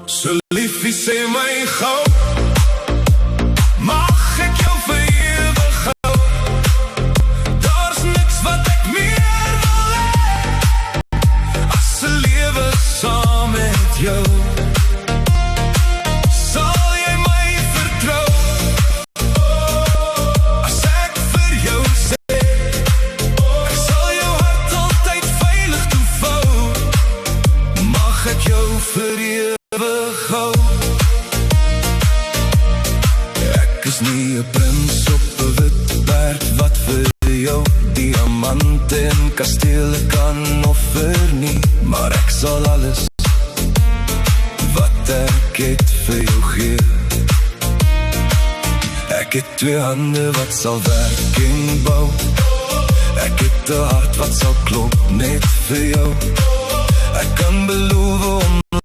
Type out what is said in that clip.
So liefie sê my gou, mag ek jou vir ewig hou? Daar's niks wat ek meer wil hê as 'n lewe saam met jou. Sal jy my vertrou as ek vir jou sê ek sal jou hart altyd veilig toevou? Mag ek jou vir ewig hou? Ek is nie 'n prins op 'n wit perd wat vir jou diamante en kastele kan offer nie, maar ek sal alles wat ek het vir jou gee. Ek het 2 hande wat sal werk en bou, ek het 'n hart wat sal klop net vir jou. Ek kan beloof om